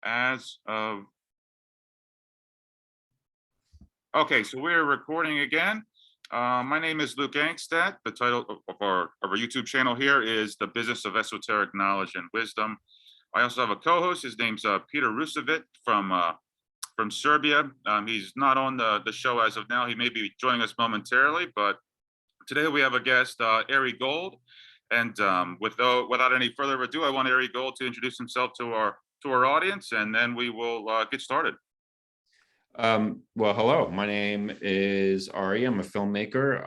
as of Okay, so we're recording again. My name is Luke Angstadt. The title of our YouTube channel here is The Business of Esoteric Knowledge and Wisdom. I also have a co-host. His name's Peter Rusevic from Serbia. He's not on the show as of now. He may be joining us momentarily, but today we have a guest, Ari Gold. And without any further ado, I want Ari Gold to introduce himself to our audience, and then we will get started. Well, hello, my name is Ari. I'm a filmmaker.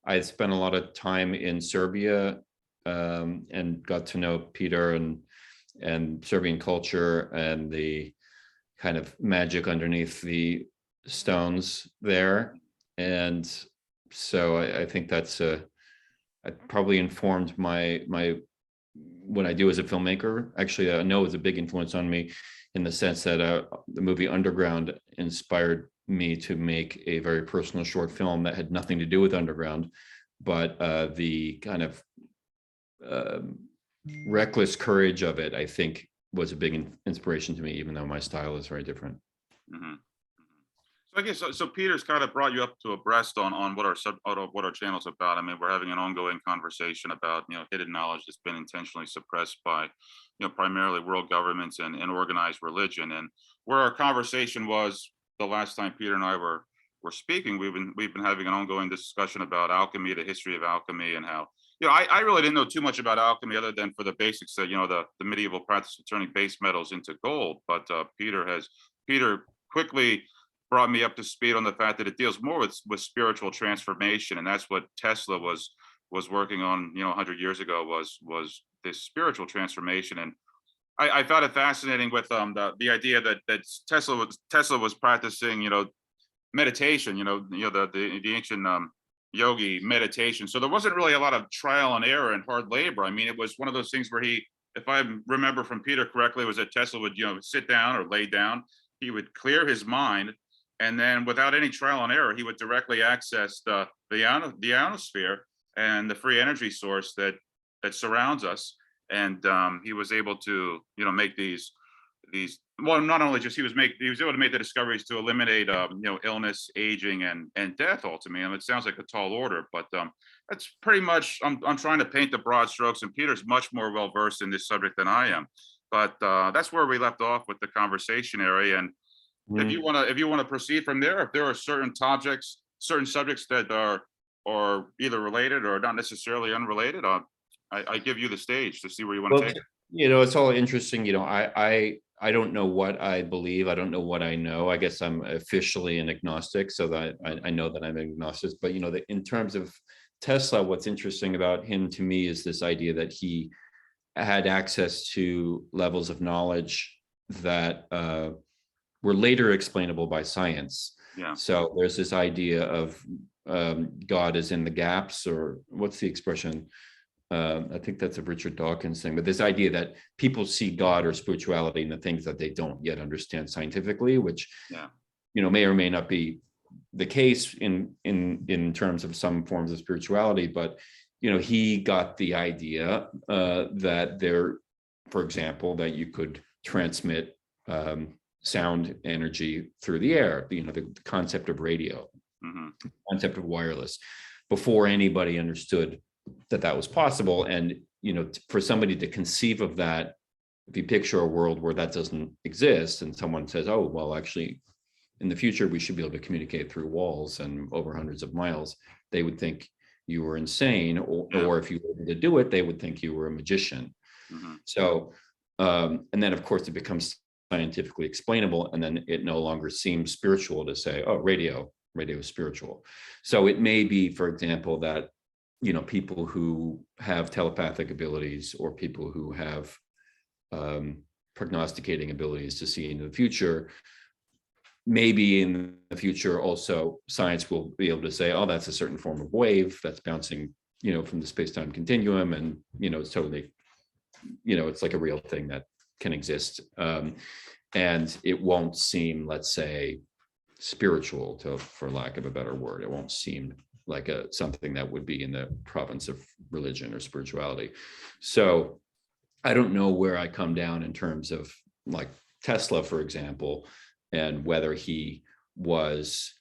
I spent a lot of time in Serbia and got to know Peter and Serbian culture and the kind of magic underneath the stones there. And so I think that's probably informed my what I do as a filmmaker. Actually, I know it's a big influence on me, in the sense that the movie Underground inspired me to make a very personal short film that had nothing to do with Underground, but the kind of reckless courage of it, I think, was a big inspiration to me, even though my style is very different. Mm-hmm. So I guess so. Peter's kind of brought you up to abreast on what our channel's about. I mean, we're having an ongoing conversation about hidden knowledge that's been intentionally suppressed by primarily world governments and organized religion. And where our conversation was the last time Peter and I were speaking, we've been having an ongoing discussion about alchemy, the history of alchemy, and how I really didn't know too much about alchemy other than for the basics that the medieval practice of turning base metals into gold. But Peter quickly brought me up to speed on the fact that it deals more with spiritual transformation, and that's what Tesla was working on 100 years ago, was this spiritual transformation. And I found it fascinating with the idea that Tesla was practicing meditation, the ancient yogi meditation. So there wasn't really a lot of trial and error and hard labor. I mean, it was one of those things where if I remember from Peter correctly, was that Tesla would sit down or lay down, he would clear his mind, and then without any trial and error, he would directly access the ionosphere and the free energy source that surrounds us. And he was able to make these well, not only just he was able to make the discoveries to eliminate illness, aging, and death ultimately. And it sounds like a tall order, but that's pretty much, I'm trying to paint the broad strokes, and Peter's much more well versed in this subject than I am. But that's where we left off with the conversation area. And if you want to proceed from there, if there are certain subjects that are either related or not necessarily unrelated, I give you the stage to see where you want to take it. It's all interesting. I don't know what I believe. I don't know what I know. I guess I'm officially an agnostic, so that I know that I'm an agnostic. But in terms of Tesla, what's interesting about him to me is this idea that he had access to levels of knowledge that were later explainable by science. Yeah. So there's this idea of God is in the gaps, or what's the expression? I think that's a Richard Dawkins thing, but this idea that people see God or spirituality in the things that they don't yet understand scientifically, which may or may not be the case in terms of some forms of spirituality. But he got the idea that there, for example, that you could transmit sound energy through the air, the concept of radio, the concept of wireless, before anybody understood that was possible. And for somebody to conceive of that, if you picture a world where that doesn't exist, and someone says, oh, well, actually in the future we should be able to communicate through walls and over hundreds of miles, they would think you were insane, or if you were able to do it, they would think you were a magician. So and then of course it becomes scientifically explainable, and then it no longer seems spiritual to say, oh, radio is spiritual. So it may be, for example, that people who have telepathic abilities, or people who have prognosticating abilities to see into the future, maybe in the future also science will be able to say, oh, that's a certain form of wave that's bouncing from the space-time continuum, and it's totally it's like a real thing that can exist, and it won't seem, let's say, spiritual, for lack of a better word. It won't seem like something that would be in the province of religion or spirituality. So I don't know where I come down in terms of like Tesla, for example, and whether he was,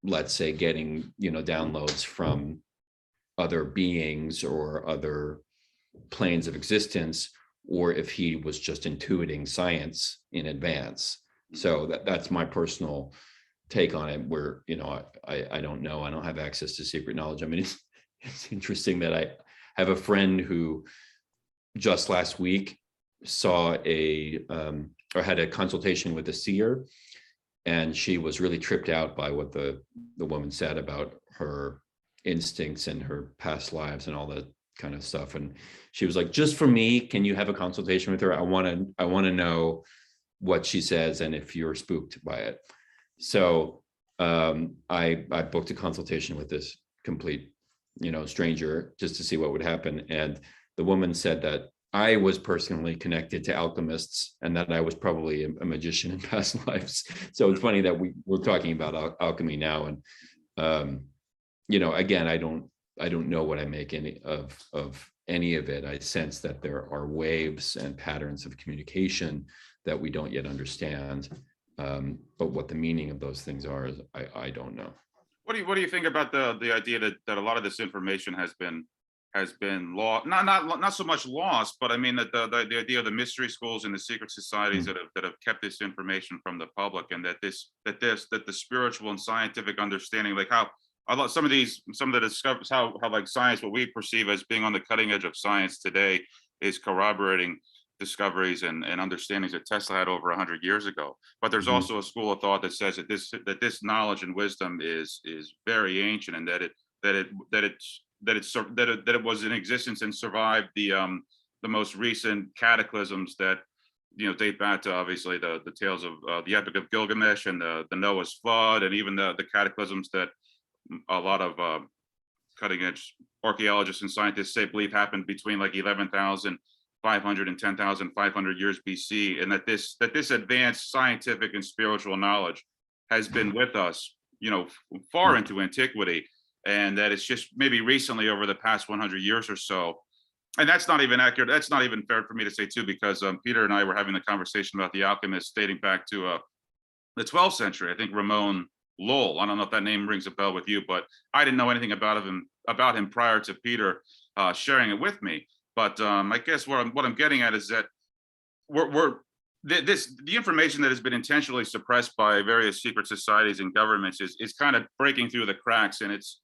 let's say, getting, downloads from other beings or other planes of existence, or if he was just intuiting science in advance. So that's my personal take on it, where, I don't know. I don't have access to secret knowledge. I mean, it's interesting that I have a friend who just last week saw or had a consultation with a seer, and she was really tripped out by what the woman said about her instincts and her past lives and all that kind of stuff. And she was like, just for me, can you have a consultation with her? I want to know what she says and if you're spooked by it. So I booked a consultation with this complete, stranger, just to see what would happen. And the woman said that I was personally connected to alchemists and that I was probably a magician in past lives. So it's funny that we're talking about alchemy now. And, again, I don't know what I make of any of it. I sense that there are waves and patterns of communication that we don't yet understand. But what the meaning of those things are, I don't know. What do you think about the idea that a lot of this information has been lost? Not so much lost, but I mean that the idea of the mystery schools and the secret societies that have kept this information from the public, and that the spiritual and scientific understanding, like how some of the discoveries, how like science, what we perceive as being on the cutting edge of science today, is corroborating discoveries and understandings that Tesla had over 100 years ago. But there's also a school of thought that says that this knowledge and wisdom is very ancient, and that it was in existence and survived the most recent cataclysms that date back to, obviously, the tales of the Epic of Gilgamesh and the Noah's flood, and even the cataclysms that a lot of cutting edge archaeologists and scientists believe happened between like 11,500 and 10,500 years BC, and that this advanced scientific and spiritual knowledge has been with us, far into antiquity, and that it's just maybe recently, over the past 100 years or so. And that's not even accurate. That's not even fair for me to say too, because Peter and I were having the conversation about the alchemists dating back to the 12th century. I think Ramon Lull. I don't know if that name rings a bell with you, but I didn't know anything about him prior to Peter sharing it with me. But I guess what I'm getting at is that the information that has been intentionally suppressed by various secret societies and governments is kind of breaking through the cracks, and it's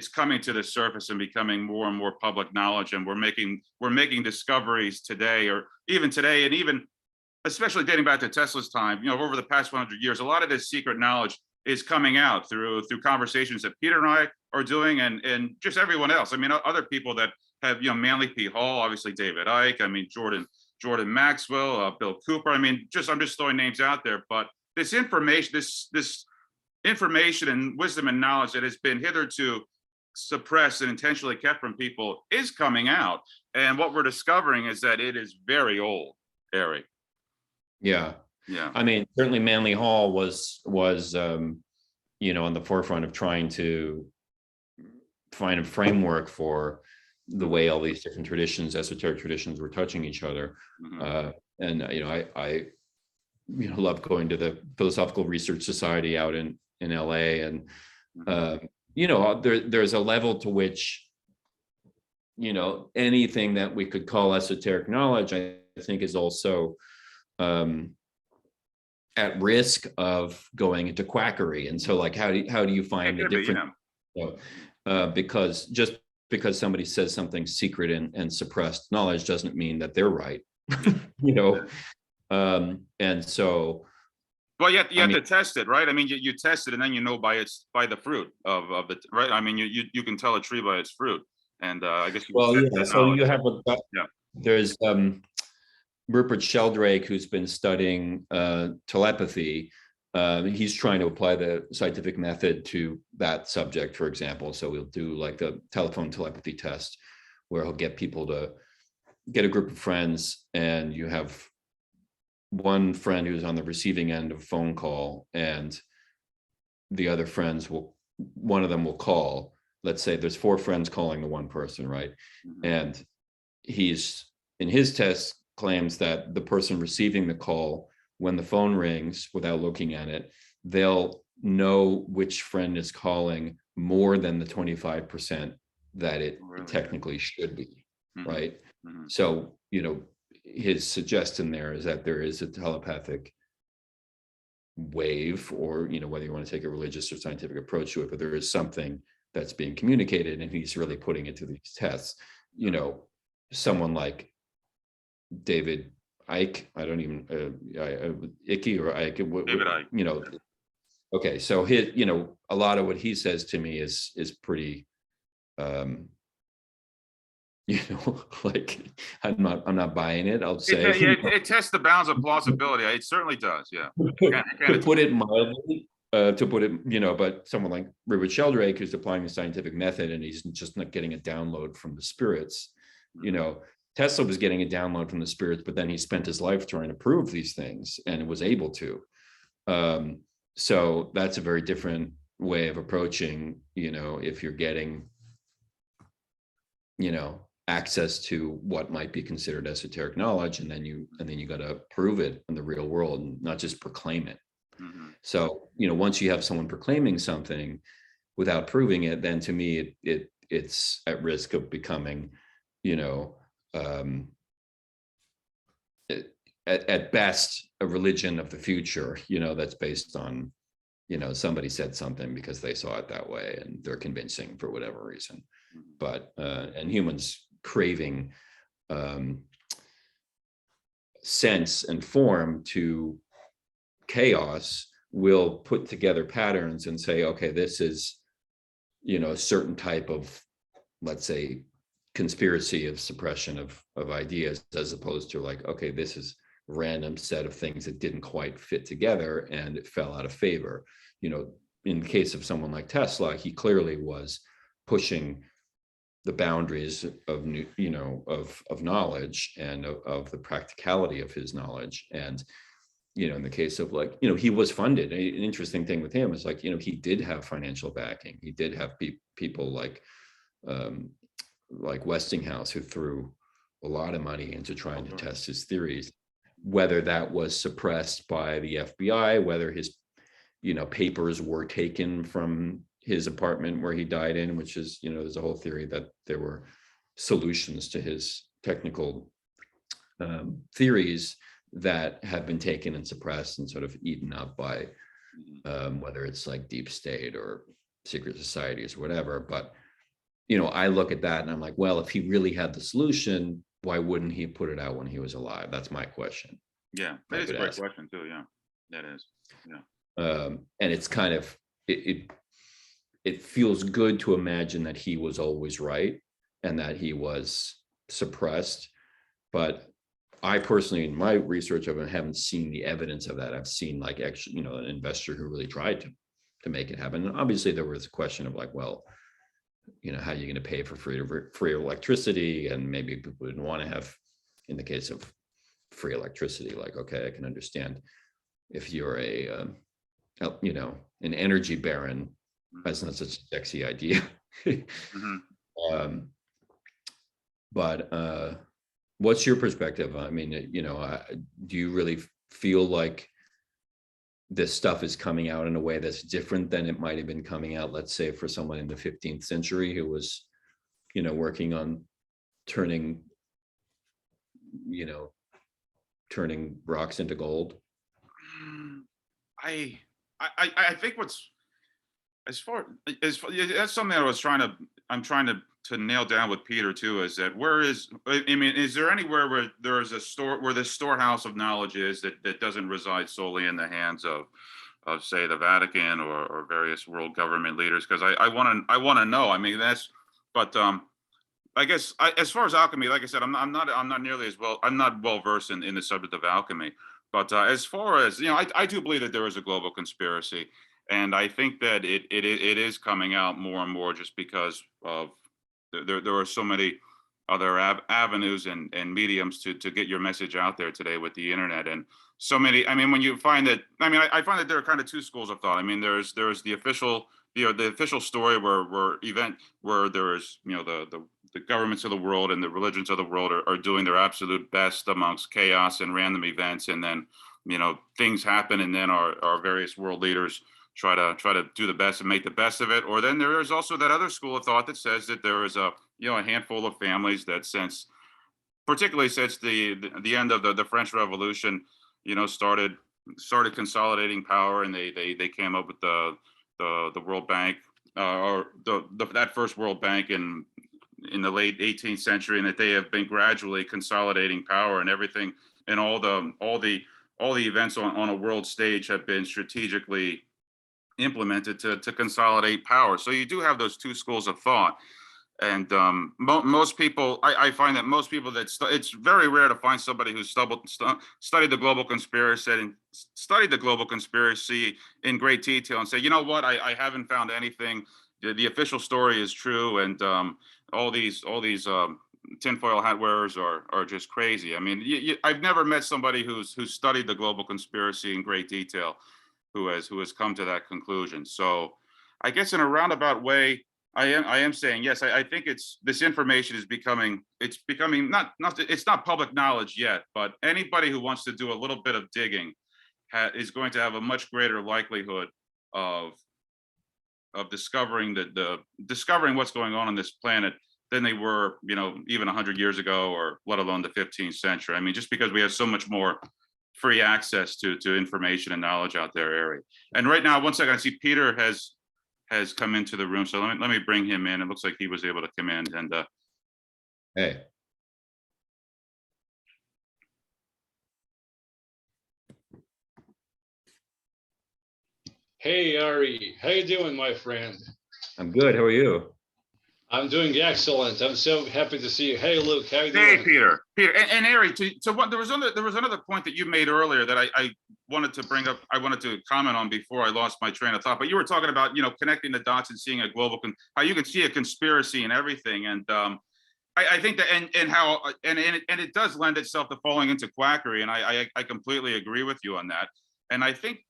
coming to the surface and becoming more and more public knowledge. And we're making discoveries today, or even today, and even especially dating back to Tesla's time, over the past 100 years, a lot of this secret knowledge is coming out through conversations that Peter and I are doing, and just everyone else. I mean, other people that have, Manly P. Hall, obviously David Icke, I mean, Jordan Maxwell, Bill Cooper. I mean, I'm just throwing names out there, but this information and wisdom and knowledge that has been hitherto suppressed and intentionally kept from people is coming out. And what we're discovering is that it is very old, Ari. Yeah. Yeah. I mean, certainly Manly Hall was on the forefront of trying to find a framework for the way all these different traditions, esoteric traditions, were touching each other. And I love going to the Philosophical Research Society out in LA, and there's a level to which anything that we could call esoteric knowledge, I think, is also at risk of going into quackery. And so, like, how do you find the difference? Because somebody says something secret and suppressed knowledge doesn't mean that they're right. And so, well, you have to test it, right? I mean, you test it, and then by the fruit of it, right? I mean, you can tell a tree by its fruit, and I guess. So you have there's Rupert Sheldrake, who's been studying telepathy. He's trying to apply the scientific method to that subject, for example. So we'll do like a telephone telepathy test, where he'll get people to get a group of friends, and you have one friend who's on the receiving end of a phone call, and the other one of them will call. Let's say there's 4 friends calling the one person, right? And he's in his test claims that the person receiving the call, when the phone rings without looking at it, they'll know which friend is calling more than the 25% that it Really? technically should be, Mhm. right? Mhm. So, his suggestion there is that there is a telepathic wave, or, whether you want to take a religious or scientific approach to it, but there is something that's being communicated, and he's really putting it to these tests. Someone like David Icke, I don't even, Icky or Ike, David Icke. Okay, so a lot of what he says to me is pretty, um, like I'm not buying it. I'll say, It tests the bounds of plausibility. It certainly does. Yeah. to put it mildly, but someone like Richard Sheldrake, who's applying the scientific method, and he's just not getting a download from the spirits. Tesla was getting a download from the spirits, but then he spent his life trying to prove these things and was able to. So that's a very different way of approaching, if you're getting, access to what might be considered esoteric knowledge, and then you got to prove it in the real world and not just proclaim it. Mm-hmm. So, once you have someone proclaiming something without proving it, then to me, it's at risk of becoming, at best, a religion of the future, that's based on, somebody said something because they saw it that way and they're convincing for whatever reason. But, and humans craving sense and form to chaos will put together patterns and say, okay, this is, a certain type of, let's say, conspiracy of suppression of ideas, as opposed to like, okay, this is a random set of things that didn't quite fit together and it fell out of favor. In the case of someone like Tesla, he clearly was pushing the boundaries of of knowledge and of the practicality of his knowledge. And in the case of like, he was funded. An interesting thing with him is like, he did have financial backing. He did have people like Westinghouse, who threw a lot of money into trying to test his theories. Whether that was suppressed by the FBI, whether his papers were taken from his apartment where he died in, which is, there's a whole theory that there were solutions to his technical theories that have been taken and suppressed and sort of eaten up by whether it's like deep state or secret societies or whatever. But I look at that and I'm like, well, if he really had the solution, why wouldn't he put it out when he was alive? That's my question. Yeah, that is a great question too. Yeah, that is. Yeah. And it's kind of, it feels good to imagine that he was always right and that he was suppressed. But I personally, in my research of it, haven't seen the evidence of that. I've seen like actually, an investor who really tried to make it happen. And obviously there was a question of like, well, how are you going to pay for free electricity? And maybe people didn't want to have, in the case of free electricity, like, okay, I can understand if you're an energy baron, that's not such a sexy idea. But what's your perspective? I mean, do you really feel like this stuff is coming out in a way that's different than it might have been coming out, let's say, for someone in the 15th century who was, working on turning rocks into gold? I think that's something I'm trying to nail down with Peter too, is that is there anywhere where there is where the storehouse of knowledge is that doesn't reside solely in the hands of say the Vatican or various world government leaders? Because I want to know. I mean, but I guess as far as alchemy, like I said, I'm not nearly as well. I'm not well versed in the subject of alchemy. But as far as I do believe that there is a global conspiracy, and I think that it is coming out more and more just because of there are so many other avenues and mediums to get your message out there today with the internet, and so many. I mean, when you find that, I find that there are kind of two schools of thought. I mean, there's the official the official story where there is, the governments of the world and the religions of the world are doing their absolute best amongst chaos and random events, and then things happen, and then our various world leaders try to do the best and make the best of it. Or then there is also that other school of thought that says that there is a handful of families that, particularly since the end of the French Revolution, started consolidating power, and they came up with the World Bank, or that first World Bank in the late 18th century, and that they have been gradually consolidating power, and everything, and all the events on a world stage have been strategically implemented to consolidate power. So you do have those two schools of thought. And most people, I find that most people it's very rare to find somebody who's studied the global conspiracy and studied the global conspiracy in great detail and say, you know what, I haven't found anything. The official story is true, and all these tinfoil hat wearers are just crazy. I mean, I've never met somebody who's studied the global conspiracy in great detail who has come to that conclusion. So I guess in a roundabout way, I am saying yes. I think this information is becoming not it's not public knowledge yet, but anybody who wants to do a little bit of digging is going to have a much greater likelihood of discovering discovering what's going on this planet than they were, even 100 years ago, or let alone the 15th century. I mean, just because we have so much more free access to information and knowledge out there, Ari. And right now, one second, I see Peter has come into the room, so let me bring him in. It looks like he was able to come in, and Hey. Hey, Ari, how you doing, my friend? I'm good. How are you? I'm doing excellent. I'm so happy to see you. Hey, Luke, how you hey, doing? Peter, and Ari, to what there was another point that you made earlier that I wanted to bring up. I wanted to comment on before I lost my train of thought. But you were talking about connecting the dots and seeing a global how you can see a conspiracy and everything, and I think that and how and it does lend itself to falling into quackery, and I completely agree with you on that. And I think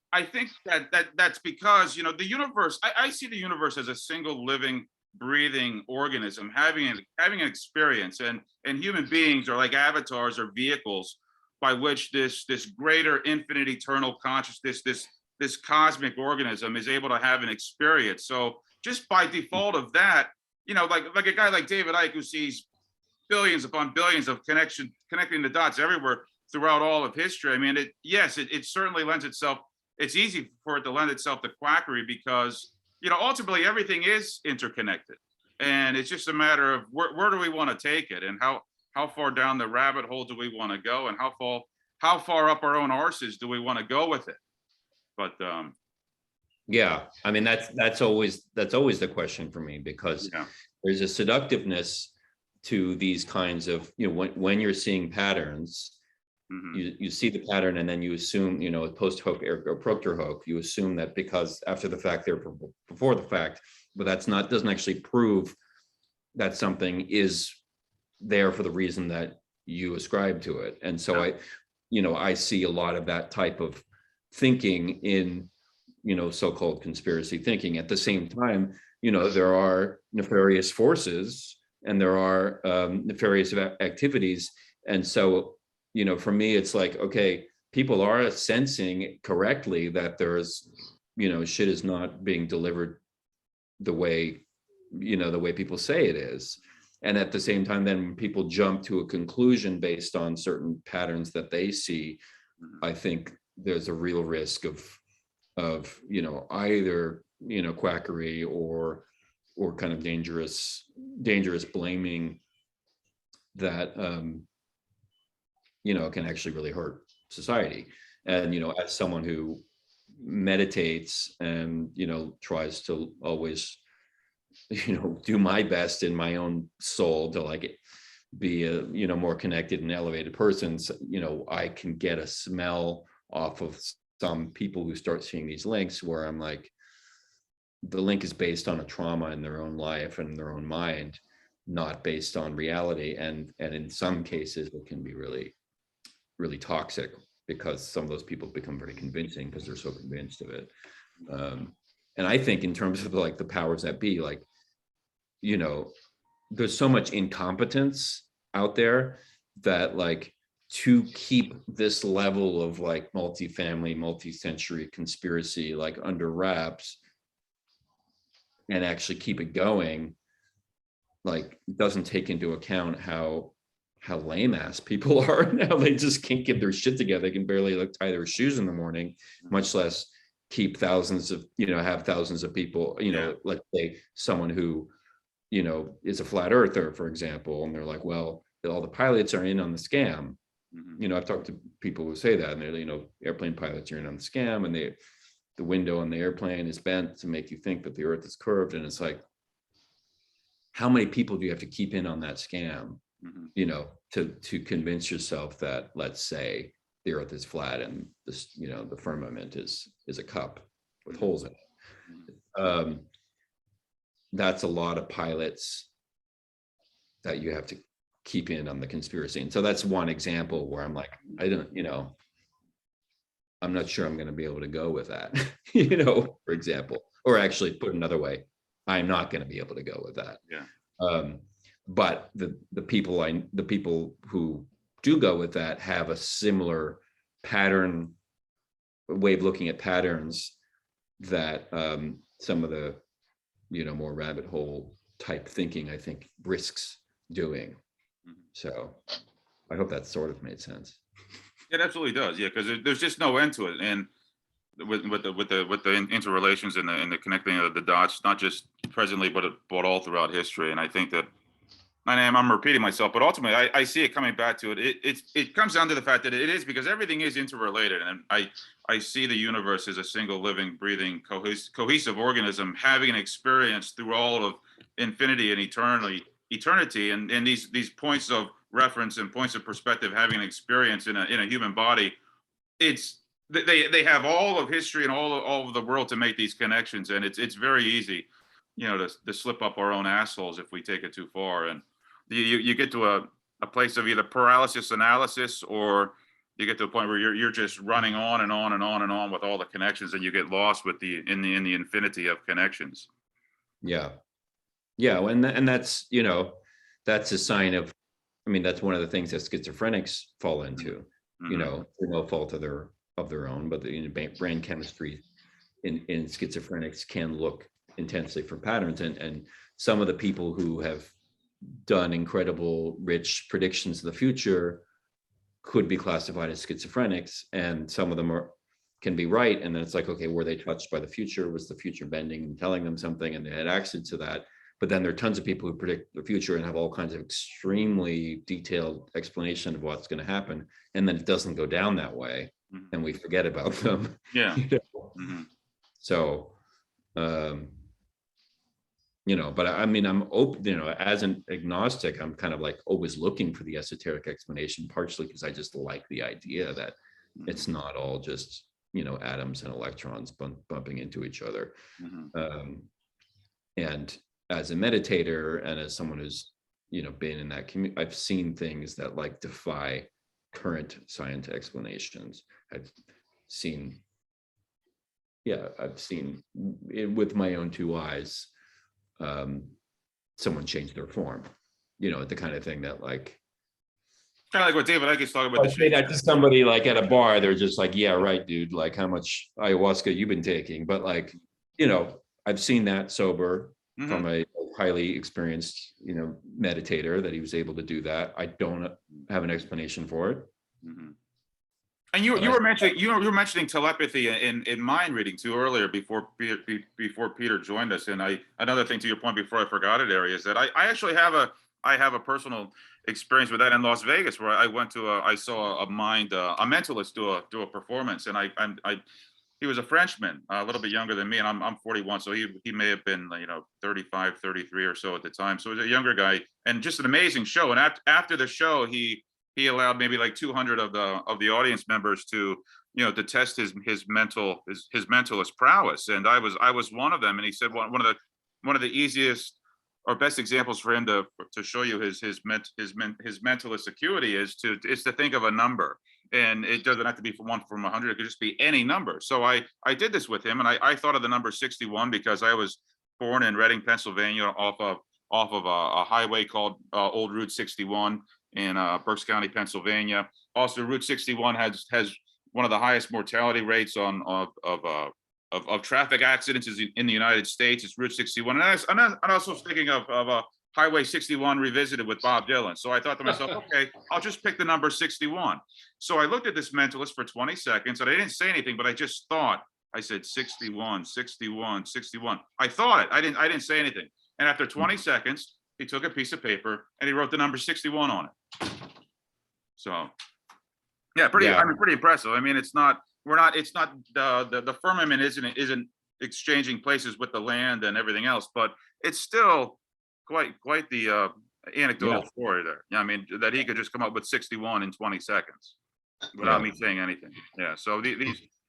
that's because the universe. I see the universe as a single living, breathing organism having an experience, and human beings are like avatars or vehicles by which this greater infinite eternal consciousness, this cosmic organism, is able to have an experience. So just by default of that, like a guy like David Icke, who sees billions upon billions of connecting the dots everywhere throughout all of history. I mean, it certainly lends itself. It's easy for it to lend itself to quackery because ultimately everything is interconnected, and it's just a matter of where do we want to take it, and how far down the rabbit hole do we want to go, and how far up our own arses do we want to go with it. But Yeah, I mean that's always the question for me, because there's a seductiveness to these kinds of, when you're seeing patterns, you see the pattern, and then you assume, post hoc ergo propter hoc, you assume that because after the fact they're before the fact, but doesn't actually prove that something is there for the reason that you ascribe to it. And so I see a lot of that type of thinking in so-called conspiracy thinking. At the same time, there are nefarious forces, and there are nefarious activities. And so, for me, it's like, okay, people are sensing correctly that there's, shit is not being delivered the way people say it is. And at the same time, then people jump to a conclusion based on certain patterns that they see. I think there's a real risk of either, quackery or kind of dangerous blaming that can actually really hurt society. And as someone who meditates and tries to always do my best in my own soul to like be a more connected and elevated person, so, I can get a smell off of some people who start seeing these links where I'm like, the link is based on a trauma in their own life and their own mind, not based on reality. And in some cases it can be really, really toxic, because some of those people become very convincing because they're so convinced of it. And I think in terms of like the powers that be, like, you know, there's so much incompetence out there that like to keep this level of like multifamily, multi-century conspiracy like under wraps and actually keep it going, like doesn't take into account how lame ass people are now. They just can't get their shit together. They can barely like tie their shoes in the morning, much less keep thousands of, you know, have thousands of people, you know, let's say someone who, you know, is a flat earther, for example, and they're like, well, all the pilots are in on the scam. You know, I've talked to people who say that, and they're, you know, airplane pilots are in on the scam, and the window on the airplane is bent to make you think that the earth is curved. And it's like, how many people do you have to keep in on that scam, you know, to convince yourself that, let's say, the earth is flat and this, you know, the firmament is a cup with holes in it. That's a lot of pilots that you have to keep in on the conspiracy. And so that's one example where I'm like, I don't, you know, I'm not sure I'm going to be able to go with that, you know, for example, or actually put another way, I'm not going to be able to go with that. But the people who do go with that have a similar pattern, way of looking at patterns that some of the, you know, more rabbit hole type thinking, I think, risks doing. So I hope that sort of made sense. It absolutely does. Yeah, because there's just no end to it. And with the interrelations and the connecting of the dots, not just presently, but all throughout history. And I think that I'm repeating myself, but ultimately I see it coming back to it. It comes down to the fact that it is, because everything is interrelated. And I see the universe as a single living, breathing, cohesive organism having an experience through all of infinity and eternity. And these points of reference and points of perspective having an experience in a human body. They have all of history and all of the world to make these connections. And it's very easy, you know, to slip up our own assholes if we take it too far. And you get to a place of either paralysis analysis, or you get to a point where you're just running on and on and on and on with all the connections, and you get lost with in the infinity of connections. Yeah. And that's, you know, that's a sign of, I mean, that's one of the things that schizophrenics fall into, you know, through no fault of their own, but the brain chemistry in schizophrenics can look intensely for patterns. And some of the people who have done incredible rich predictions of the future could be classified as schizophrenics, and some of them can be right. And then it's like, okay, were they touched by the future? Was the future bending and telling them something, and they had access to that? But then there are tons of people who predict the future and have all kinds of extremely detailed explanation of what's going to happen, and then it doesn't go down that way, and we forget about them. Yeah. You know? So you know, but I mean, I'm open, you know, as an agnostic, I'm kind of like always looking for the esoteric explanation, partially because I just like the idea that it's not all just, you know, atoms and electrons bumping into each other. And as a meditator and as someone who's, you know, been in that community, I've seen things that like defy current science explanations. I've seen it with my own two eyes, someone change their form, you know, the kind of thing that like, kind of like what David Icke is talking about. I say that to somebody like at a bar, they're just like, yeah, right, dude, like how much ayahuasca you've been taking. But like, you know, I've seen that sober from a highly experienced, you know, meditator, that he was able to do that. I don't have an explanation for it. And you were mentioning telepathy in mind reading too earlier before Peter joined us. And another thing to your point before I forgot it, Ari, is that I actually have a personal experience with that in Las Vegas, where I went to I saw a mentalist do a performance, and he was a Frenchman, a little bit younger than me, and I'm 41, so he may have been, you know, 35, 33 or so at the time. So he was a younger guy, and just an amazing show. And after the show, he allowed maybe like 200 of the audience members to, you know, to test his mentalist prowess. And I was one of them. And he said one of the easiest or best examples for him to show you his mentalist acuity is to think of a number. And it doesn't have to be from 1 from 100. It could just be any number. So I did this with him, and I thought of the number 61 because I was born in Reading, Pennsylvania, off of a highway called Old Route 61 in Berks County, Pennsylvania. Also, Route 61 has one of the highest mortality rates of traffic accidents in the United States. It's Route 61, and I'm also thinking of Highway 61 revisited with Bob Dylan. So I thought to myself, okay, I'll just pick the number 61. So I looked at this mentalist for 20 seconds, and I didn't say anything, but I just thought. I said 61, 61, 61. I thought it. I didn't say anything. And after 20 seconds, he took a piece of paper and he wrote the number 61 on it. So yeah, pretty impressive. I mean, it's not the firmament isn't exchanging places with the land and everything else, but it's still quite the anecdotal story there. Yeah, I mean, that he could just come up with 61 in 20 seconds without me saying anything. Yeah, so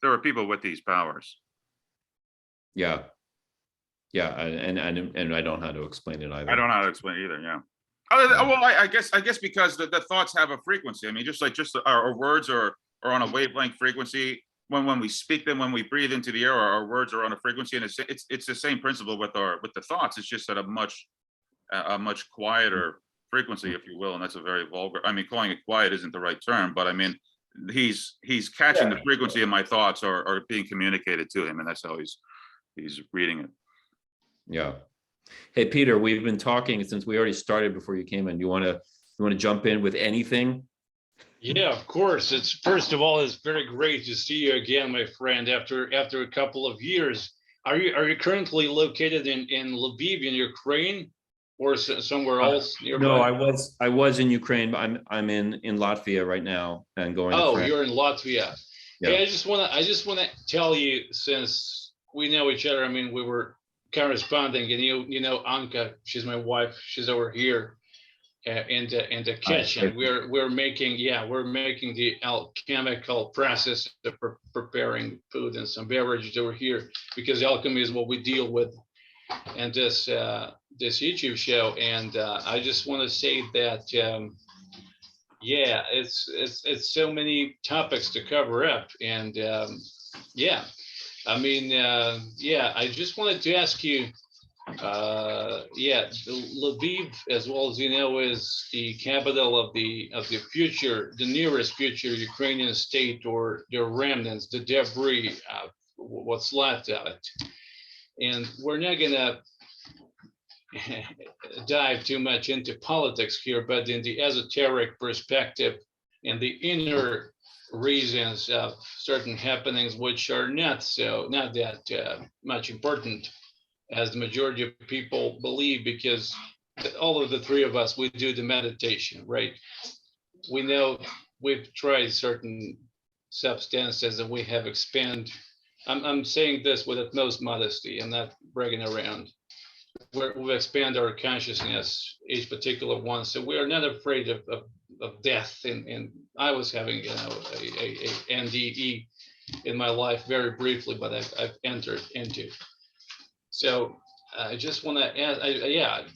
there are people with these powers. Yeah, and I don't know how to explain it either. I don't know how to explain it either. Yeah. Well, I guess because the thoughts have a frequency. I mean, just our words are on a wavelength frequency. When we speak them, when we breathe into the air, our words are on a frequency, and it's the same principle with the thoughts. It's just at a much quieter frequency, if you will. And that's a very vulgar. I mean, calling it quiet isn't the right term, but I mean, he's catching the frequency of my thoughts are being communicated to him, and that's how he's reading it. Yeah. Hey, Peter, we've been talking since we already started before you came in. You want to jump in with anything? Yeah, of course. It's first of all, it's very great to see you again, my friend, after a couple of years. Are you currently located in Lviv in Ukraine or somewhere else nearby? No, I was in Ukraine, but I'm in Latvia right now and going. Oh, you're in Latvia. Yeah. Hey, I just wanna tell you, since we know each other, I mean, we were corresponding, and you know Anka, she's my wife, she's over here in the kitchen. We're making the alchemical process of preparing food and some beverages over here, because alchemy is what we deal with in this YouTube show. And I just want to say that it's so many topics to cover up, and I mean, I just wanted to ask you, Lviv, as well as you know, is the capital of the future, the nearest future Ukrainian state, or the remnants, the debris, what's left of it. And we're not gonna dive too much into politics here, but in the esoteric perspective and the inner reasons of certain happenings, which are not that much important as the majority of people believe, because all of the three of us, we do the meditation, right? We know we've tried certain substances and we have expanded. I'm saying this with utmost modesty. I'm not bragging around. We've expanded our consciousness, each particular one, so we are not afraid of death. And I was having, a NDE in my life very briefly, but I've entered into. So I just want to add,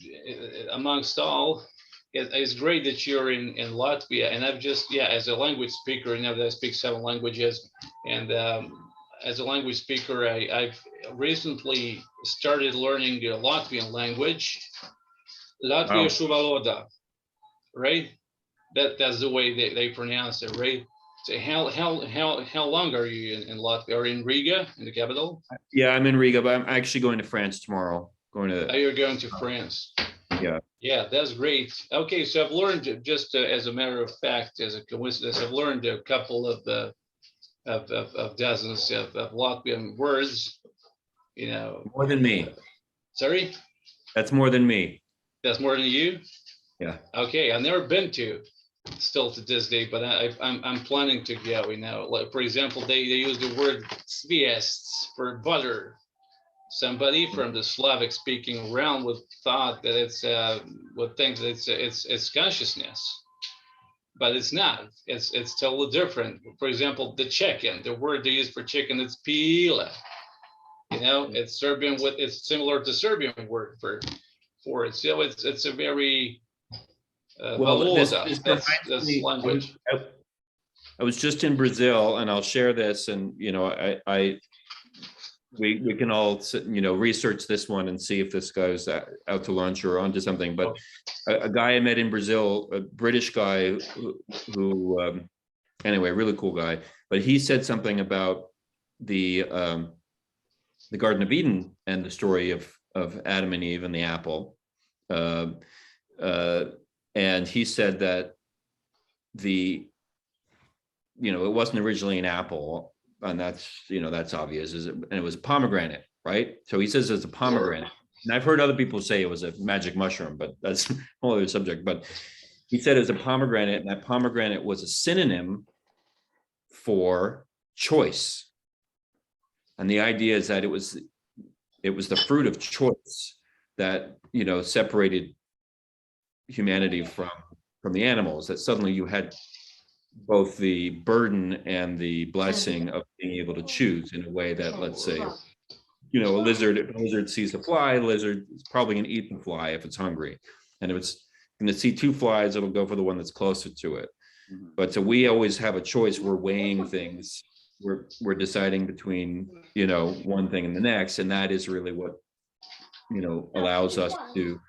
amongst all, it's great that you're in Latvia, and I've just, as a language speaker, that I speak 7 languages, and as a language speaker, I've recently started learning the Latvian language, Latvia Shuvaloda, right? That's the way they pronounce it, right? So how long are you in Latvia? Are you in Riga, in the capital? Yeah, I'm in Riga, but I'm actually going to France tomorrow. You're going to France. Yeah. Yeah, that's great. Okay, so I've learned, just as a matter of fact, as a coincidence, I've learned a couple of dozens of Latvian words. More than me. Sorry? That's more than me. That's more than you? Yeah. Okay, I've never been to, still to this day, but I'm planning to go. Like, for example, they use the word sviests for butter. Somebody from the Slavic speaking realm would thought that would think that it's consciousness, but it's not. It's totally different. For example, the chicken, the word they use for chicken, it's pile. It's Serbian, it's similar to Serbian word for it. So it's a very well, this that's language. I was just in Brazil, and I'll share this, and we can all research this one and see if this guy's out to lunch or onto something. But a guy I met in Brazil, a British guy who anyway, really cool guy, but he said something about the Garden of Eden and the story of Adam and Eve and the apple, and he said that it wasn't originally an apple, and that's obvious, and it was a pomegranate, right? So he says it's a pomegranate, and I've heard other people say it was a magic mushroom, but that's a whole other subject. But he said it was a pomegranate, and that pomegranate was a synonym for choice. And the idea is that it was the fruit of choice that separated humanity from the animals, that suddenly you had both the burden and the blessing of being able to choose in a way that, let's say, a lizard sees a fly, lizard is probably going to eat the fly if it's hungry. And if it's going to see two flies, it'll go for the one that's closer to it. But so we always have a choice. We're weighing things. We're deciding between, one thing and the next. And that is really what, allows us to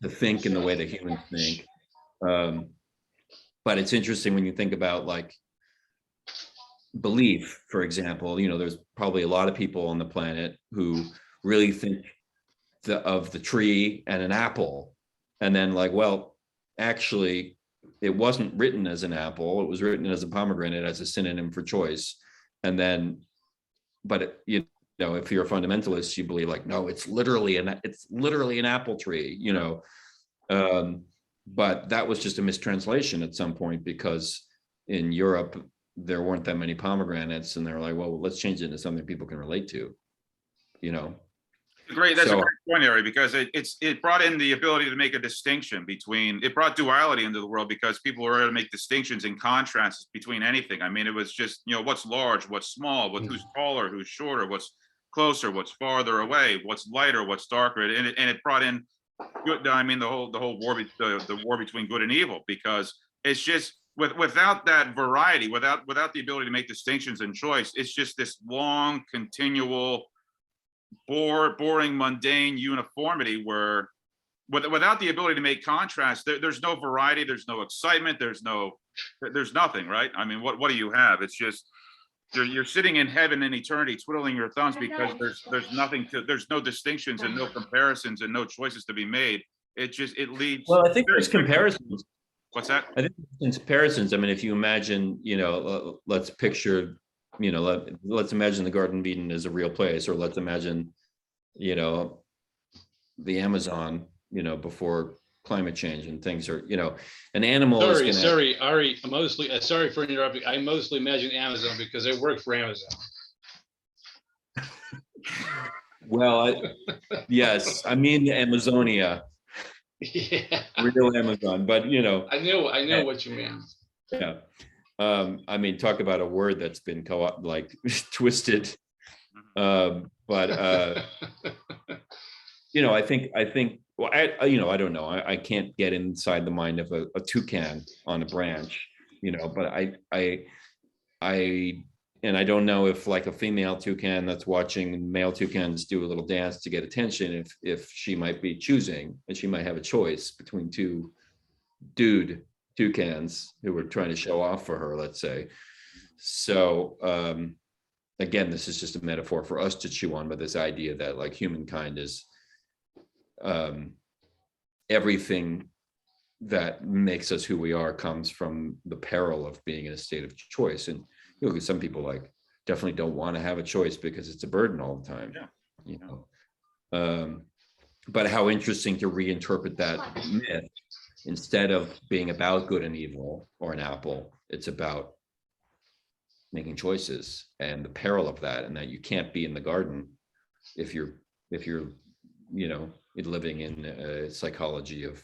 think in the way that humans think. But it's interesting when you think about like belief, for example, there's probably a lot of people on the planet who really think of the tree and an apple, and then like, well, actually it wasn't written as an apple, it was written as a pomegranate, as a synonym for choice. And then, but if you're a fundamentalist, you believe like, no, it's literally an apple tree, but that was just a mistranslation at some point, because in Europe there weren't that many pomegranates, and they're like, well, let's change it into something people can relate to, Great, that's a great point, Ari, because it brought in the ability to make a distinction between, it brought duality into the world, because people were able to make distinctions and contrasts between anything. I mean, it was just, what's large, what's small, who's taller, who's shorter, what's closer, what's farther away, what's lighter, what's darker, and it brought in good. I mean, the whole war, the war between good and evil, because it's just without that variety, without the ability to make distinctions and choice, it's just this long, continual, boring, mundane uniformity where, without the ability to make contrast, there's no variety, there's no excitement, there's nothing, right? I mean, what do you have? It's just you're sitting in heaven in eternity, twiddling your thumbs, because there's no distinctions and no comparisons and no choices to be made. It leads. Well, I think there's comparisons. What's that? I think there's comparisons. I mean, if you imagine, let's picture, let's imagine the Garden of Eden is a real place, or let's imagine, the Amazon, before climate change and things are, an animal. Sorry, Ari, sorry for interrupting. I mostly imagine Amazon because I work for Amazon. Well, yes, I mean Amazonia. Yeah, real Amazon, but I know what you mean. Yeah. I mean, talk about a word that's been twisted. But I think well, I don't know. I can't get inside the mind of a toucan on a branch, but I don't know if like a female toucan that's watching male toucans do a little dance to get attention, if she might be choosing, and she might have a choice between two dude toucans who are trying to show off for her, let's say. So again, this is just a metaphor for us to chew on, but this idea that like humankind is everything that makes us who we are comes from the peril of being in a state of choice. And some people definitely don't want to have a choice because it's a burden all the time. Yeah. But how interesting to reinterpret that myth. Instead of being about good and evil or an apple, it's about making choices and the peril of that, and that you can't be in the garden if you're living in a psychology of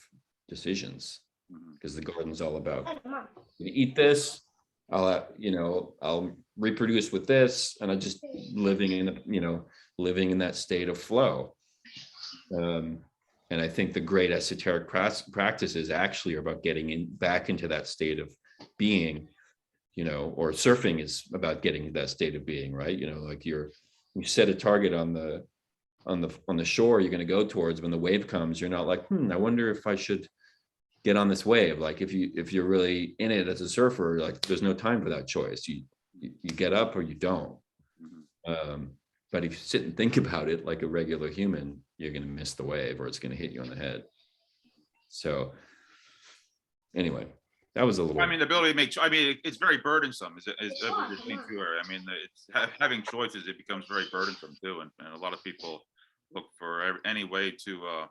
decisions, because the garden's all about, you eat this, I'll reproduce with this, and I'm just living in that state of flow. And I think the great esoteric practices actually are about getting back into that state of being, you know, or surfing is about getting to that state of being, right? You know, like you set a target on the shore you're going to go towards. When the wave comes, you're not like, I wonder if I should get on this wave. Like if you're really in it as a surfer, like there's no time for that choice. You get up or you don't. But if you sit and think about it like a regular human, you're going to miss the wave or it's going to hit you on the head. So anyway, that was a little. I mean, the ability to make. I mean, it's very burdensome. Is everything too? I mean, it's having choices. It becomes very burdensome too, and a lot of people look for any way to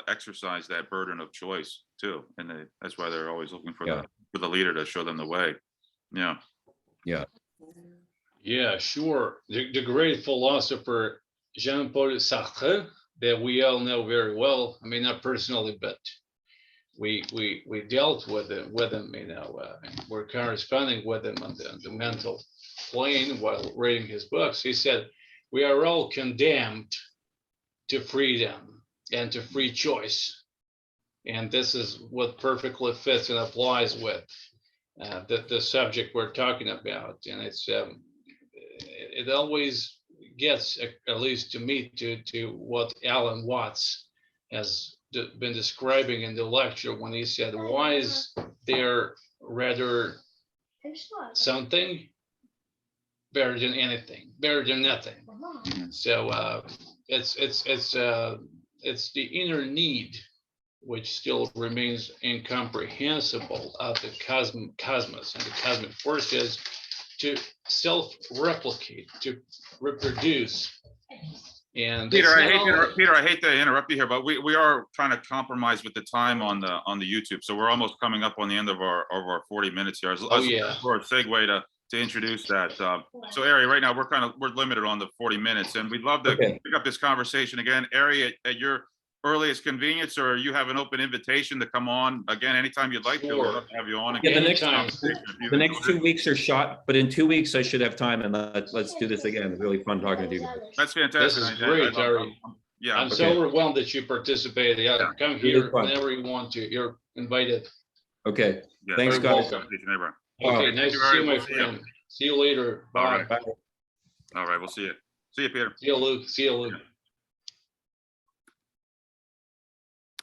exercise that burden of choice too, and that's why they're always looking for the leader to show them the way. Yeah. Yeah. Yeah, sure. The great philosopher Jean-Paul Sartre, that we all know very well. I mean, not personally, but we dealt with him, you know, and we're corresponding with him on the mental plane while reading his books. He said, we are all condemned to freedom and to free choice. And this is what perfectly fits and applies with the subject we're talking about. And it's it always gets, at least to me, to what Alan Watts has been describing in the lecture when he said, why is there rather something better than anything, better than nothing? So it's the inner need which still remains incomprehensible of the cosmos and the cosmic forces to self-replicate, to reproduce. And Peter, I hate to interrupt you here, but we are trying to compromise with the time on the YouTube, so we're almost coming up on the end of our 40 minutes here. For a segue to introduce that. So Ari, right now we're limited on the 40 minutes, and we'd love to pick up this conversation again. Ari, at your earliest convenience, or you have an open invitation to come on again anytime you'd like to. We'd love to have you on again. Yeah, the next 2 weeks are shot, but in 2 weeks I should have time, and let's do this again. It's really fun talking to you. That's fantastic. This is great, Ari. Yeah, I'm so overwhelmed that you participated. Yeah, come here whenever you want to. You're invited. Okay. Yeah, thanks, guys. Okay, nice to see you, my friend. See you later. Bye. All right, we'll see you. See you, Peter. See you, Luke. See you, Luke.